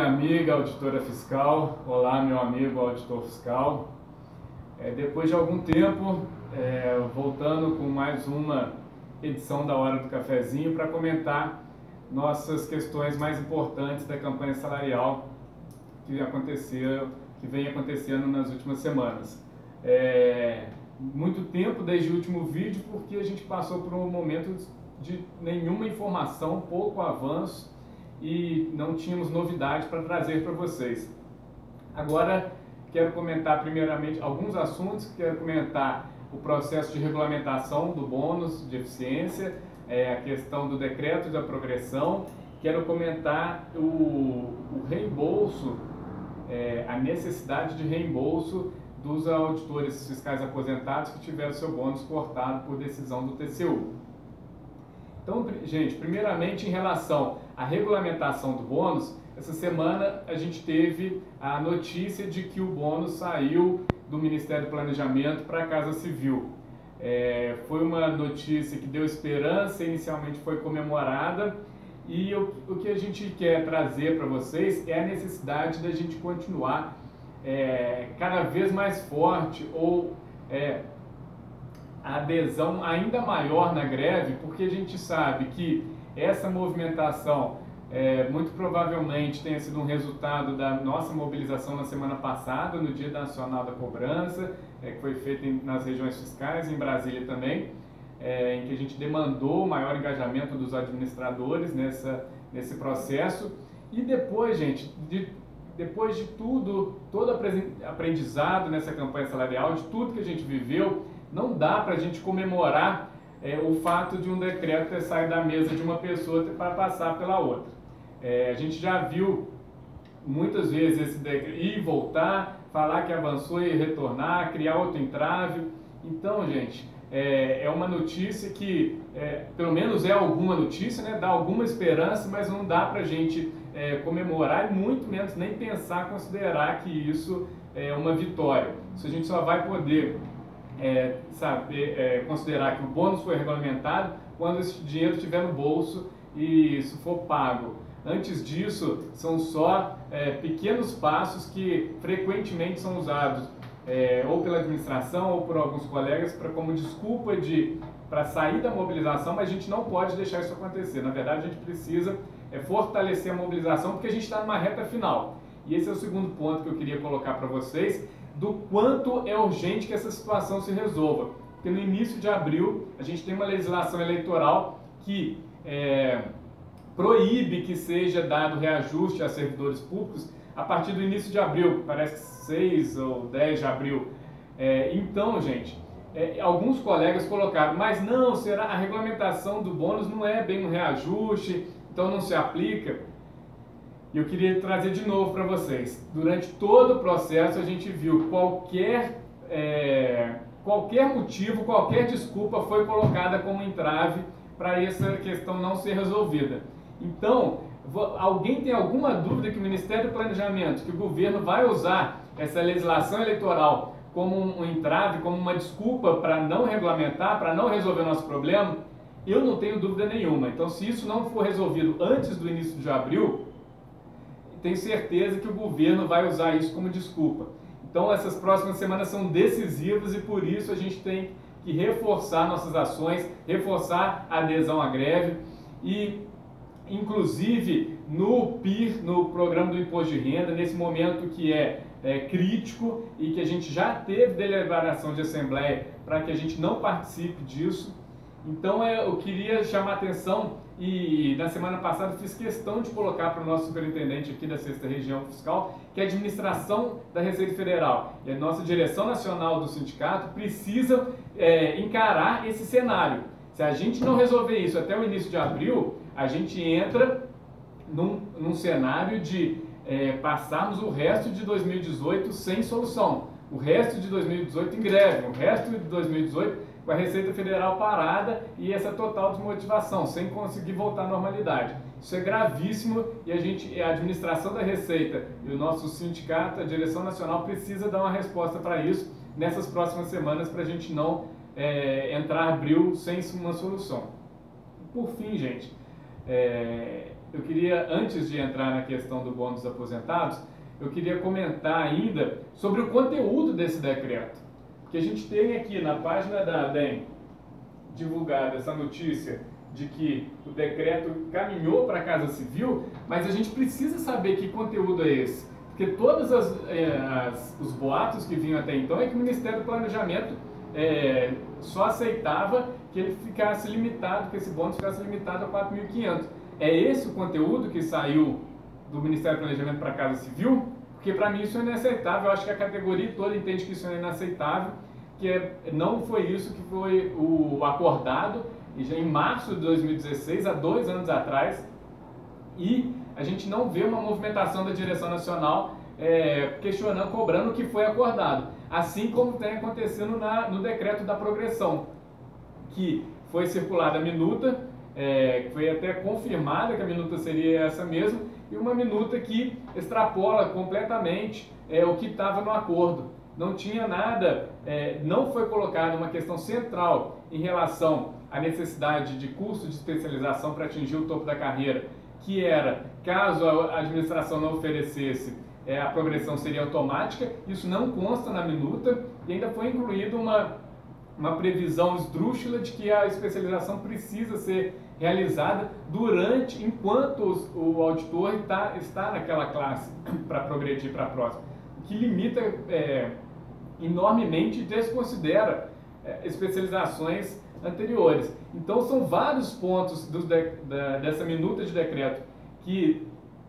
minha amiga auditora fiscal, olá meu amigo auditor fiscal. Depois de algum tempo, voltando com mais uma edição da Hora do Cafezinho para comentar nossas questões mais importantes da campanha salarial que vem acontecendo nas últimas semanas. Muito tempo desde o último vídeo, porque a gente passou por um momento de nenhuma informação, pouco avanço e não tínhamos novidade para trazer para vocês. Agora quero comentar primeiramente alguns assuntos, quero comentar o processo de regulamentação do bônus de eficiência, a questão do decreto da progressão, quero comentar o reembolso, a necessidade de reembolso dos auditores fiscais aposentados que tiveram seu bônus cortado por decisão do TCU. Então, gente, primeiramente em relação à regulamentação do bônus, essa semana a gente teve a notícia de que o bônus saiu do Ministério do Planejamento para a Casa Civil. Foi uma notícia que deu esperança, inicialmente foi comemorada, e o que a gente quer trazer para vocês é a necessidade da gente continuar cada vez mais forte ou a adesão ainda maior na greve, porque a gente sabe que essa movimentação muito provavelmente tenha sido um resultado da nossa mobilização na semana passada, no Dia Nacional da Cobrança, que foi feita nas regiões fiscais, em Brasília também, em que a gente demandou maior engajamento dos administradores nesse processo. E depois, gente, depois de todo aprendizado nessa campanha salarial, de tudo que a gente viveu, não dá para a gente comemorar o fato de um decreto ter saído da mesa de uma pessoa para passar pela outra. A gente já viu muitas vezes esse decreto ir e voltar, falar que avançou e retornar, criar outro entrave. Então, gente, é uma notícia que, pelo menos é alguma notícia, né? Dá alguma esperança, mas não dá para a gente comemorar e muito menos nem pensar, considerar que isso é uma vitória. Isso a gente só vai poder considerar que o bônus foi regulamentado quando esse dinheiro estiver no bolso e isso for pago. Antes disso, são só pequenos passos que frequentemente são usados ou pela administração ou por alguns colegas como desculpa para sair da mobilização, mas a gente não pode deixar isso acontecer. Na verdade, a gente precisa fortalecer a mobilização porque a gente está numa reta final. E esse é o segundo ponto que eu queria colocar para vocês, do quanto é urgente que essa situação se resolva. Porque no início de abril, a gente tem uma legislação eleitoral que proíbe que seja dado reajuste a servidores públicos a partir do início de abril, parece que 6 ou 10 de abril. Então, gente, alguns colegas colocaram, mas não, será a regulamentação do bônus não é bem um reajuste, então não se aplica. E eu queria trazer de novo para vocês. Durante todo o processo a gente viu qualquer motivo, qualquer desculpa foi colocada como entrave para essa questão não ser resolvida. Então, alguém tem alguma dúvida que o Ministério do Planejamento, que o governo vai usar essa legislação eleitoral como um entrave, como uma desculpa para não regulamentar, para não resolver o nosso problema? Eu não tenho dúvida nenhuma. Então, se isso não for resolvido antes do início de abril, tenho certeza que o governo vai usar isso como desculpa. Então, essas próximas semanas são decisivas e por isso a gente tem que reforçar nossas ações, reforçar a adesão à greve e, inclusive, no PIR, no Programa do Imposto de Renda, nesse momento que é crítico e que a gente já teve deliberação de Assembleia para que a gente não participe disso. Então, eu queria chamar a atenção e na semana passada fiz questão de colocar para o nosso superintendente aqui da 6ª Região Fiscal que a administração da Receita Federal e a nossa direção nacional do sindicato precisam encarar esse cenário. Se a gente não resolver isso até o início de abril, a gente entra num cenário de passarmos o resto de 2018 sem solução, o resto de 2018 em greve, o resto de 2018 com a Receita Federal parada e essa total desmotivação, sem conseguir voltar à normalidade. Isso é gravíssimo e a administração da Receita e o nosso sindicato, a direção nacional, precisa dar uma resposta para isso nessas próximas semanas para a gente não entrar abril sem uma solução. Por fim, gente, eu queria, antes de entrar na questão do bônus dos aposentados, eu queria comentar ainda sobre o conteúdo desse decreto. Porque a gente tem aqui na página da ADEM divulgada essa notícia de que o decreto caminhou para a Casa Civil, mas a gente precisa saber que conteúdo é esse. Porque todos os boatos que vinham até então é que o Ministério do Planejamento só aceitava que ele ficasse limitado, que esse bônus ficasse limitado a 4.500. É esse o conteúdo que saiu do Ministério do Planejamento para a Casa Civil? Porque para mim isso é inaceitável, eu acho que a categoria toda entende que isso é inaceitável, que não foi isso que foi o acordado, e já em março de 2016, há 2 anos atrás, e a gente não vê uma movimentação da direção nacional questionando, cobrando o que foi acordado. Assim como tem acontecendo no decreto da progressão, que foi circulada a minuta, foi até confirmada que a minuta seria essa mesma, e uma minuta que extrapola completamente o que estava no acordo. Não tinha nada, não foi colocada uma questão central em relação à necessidade de curso de especialização para atingir o topo da carreira, que era, caso a administração não oferecesse, a progressão seria automática. Isso não consta na minuta, e ainda foi incluída uma previsão esdrúxula de que a especialização precisa ser realizada enquanto o auditor está naquela classe para progredir para a próxima, o que limita enormemente e desconsidera especializações anteriores. Então são vários pontos dessa minuta de decreto que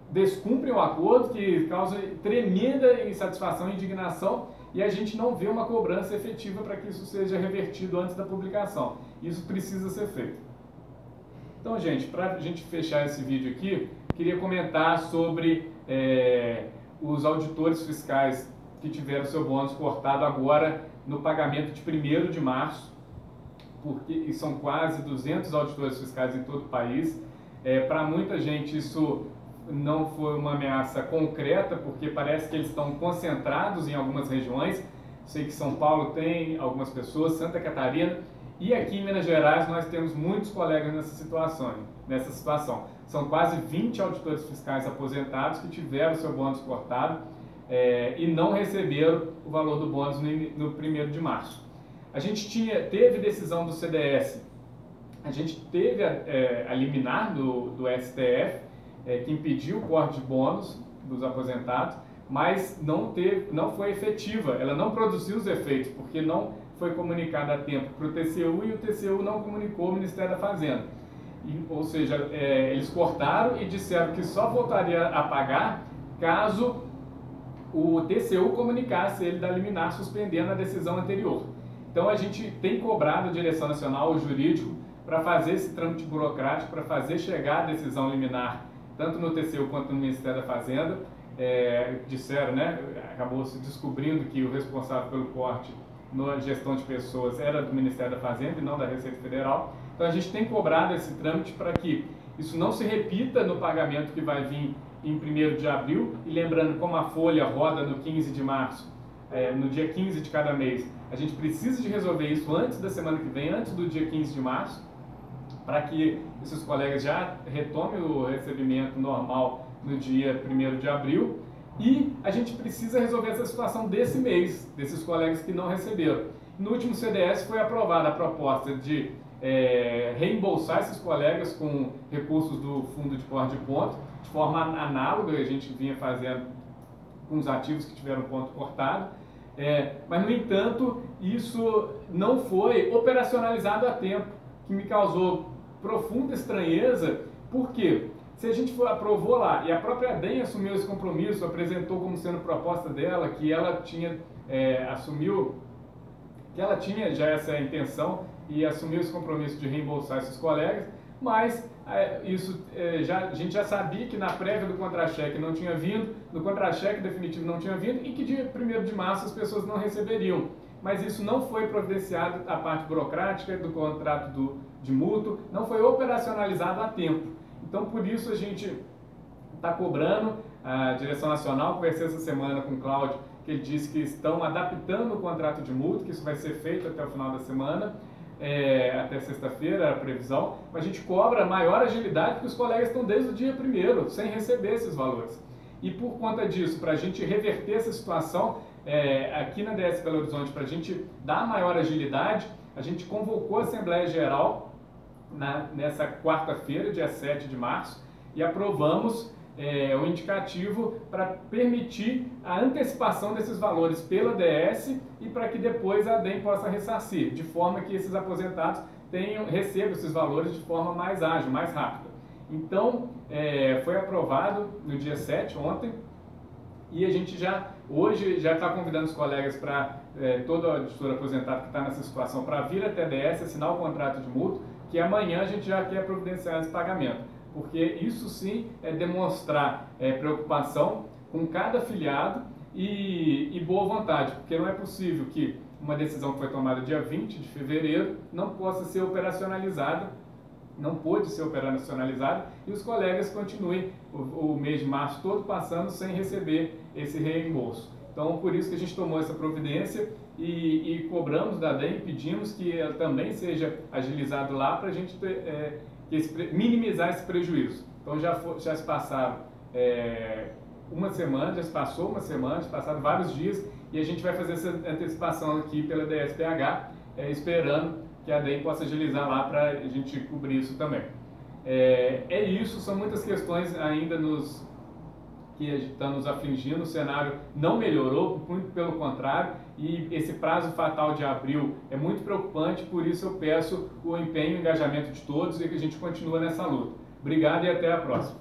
descumprem o acordo, que causam tremenda insatisfação e indignação, e a gente não vê uma cobrança efetiva para que isso seja revertido antes da publicação. Isso precisa ser feito. Então, gente, para a gente fechar esse vídeo aqui, queria comentar sobre os auditores fiscais que tiveram seu bônus cortado agora no pagamento de 1º de março, porque são quase 200 auditores fiscais em todo o país. Para muita gente isso não foi uma ameaça concreta, porque parece que eles estão concentrados em algumas regiões. Sei que São Paulo tem algumas pessoas, Santa Catarina, e aqui em Minas Gerais nós temos muitos colegas nessa situação. São quase 20 auditores fiscais aposentados que tiveram seu bônus cortado e não receberam o valor do bônus no 1º de março. A gente teve decisão do CDS, a gente teve a liminar do STF, que impediu o corte de bônus dos aposentados, mas não foi efetiva, ela não produziu os efeitos, porque não foi comunicado a tempo para o TCU e o TCU não comunicou ao Ministério da Fazenda. Ou seja, eles cortaram e disseram que só voltaria a pagar caso o TCU comunicasse ele da liminar suspendendo a decisão anterior. Então a gente tem cobrado a direção nacional, o jurídico, para fazer esse trâmite burocrático, para fazer chegar a decisão liminar, tanto no TCU quanto no Ministério da Fazenda. Disseram, né, acabou se descobrindo que o responsável pelo corte na gestão de pessoas era do Ministério da Fazenda e não da Receita Federal. Então a gente tem cobrado esse trâmite para que isso não se repita no pagamento que vai vir em 1º de abril, e lembrando, como a folha roda no 15 de março, no dia 15 de cada mês, a gente precisa de resolver isso antes da semana que vem, antes do dia 15 de março, para que esses colegas já retomem o recebimento normal no dia 1º de abril, e a gente precisa resolver essa situação desse mês, desses colegas que não receberam. No último CDS foi aprovada a proposta de reembolsar esses colegas com recursos do Fundo de Corte de Ponto, de forma análoga a gente vinha fazendo com os ativos que tiveram ponto cortado, mas no entanto isso não foi operacionalizado a tempo, que me causou profunda estranheza. Por quê? Se a gente aprovou lá e a própria ADEM assumiu esse compromisso, apresentou como sendo proposta dela, que ela tinha assumiu, que ela tinha já essa intenção e assumiu esse compromisso de reembolsar esses colegas, mas a gente já sabia que na prévia do contra-cheque não tinha vindo, no contra-cheque definitivo não tinha vindo, e que dia 1º de março as pessoas não receberiam. Mas isso não foi providenciado, a parte burocrática do contrato de mútuo, não foi operacionalizado a tempo. Então, por isso a gente está cobrando. A direção nacional, conversei essa semana com o Cláudio, que ele disse que estão adaptando o contrato de mútuo, que isso vai ser feito até o final da semana. até sexta-feira, a previsão, mas a gente cobra maior agilidade porque os colegas estão desde o dia 1º, sem receber esses valores. E por conta disso, para a gente reverter essa situação, aqui na DS Belo Horizonte, para a gente dar maior agilidade, a gente convocou a Assembleia Geral nessa quarta-feira, dia 7 de março, e aprovamos o indicativo para permitir a antecipação desses valores pela DS e para que depois a ADEM possa ressarcir, de forma que esses aposentados recebam esses valores de forma mais ágil, mais rápida. Então, foi aprovado no dia 7, ontem, e a gente hoje já está convidando os colegas para todo auditor aposentado que está nessa situação para vir até a DS, assinar o contrato de mútuo, que amanhã a gente já quer providenciar esse pagamento. Porque isso sim é demonstrar preocupação com cada afiliado e boa vontade, porque não é possível que uma decisão que foi tomada dia 20 de fevereiro não possa ser operacionalizada, não pôde ser operacionalizada, e os colegas continuem o mês de março todo passando sem receber esse reembolso. Então, por isso que a gente tomou essa providência e cobramos da ADEM, pedimos que ela também seja agilizado lá para a gente minimizar esse prejuízo. Então já se passaram uma semana, já se passou uma semana, já se passaram vários dias e a gente vai fazer essa antecipação aqui pela DSPH, esperando que a ADEM possa agilizar lá para a gente cobrir isso também. É isso, são muitas questões ainda que estão nos afligindo, o cenário não melhorou, muito pelo contrário, e esse prazo fatal de abril é muito preocupante, por isso eu peço o empenho e engajamento de todos e que a gente continue nessa luta. Obrigado e até a próxima.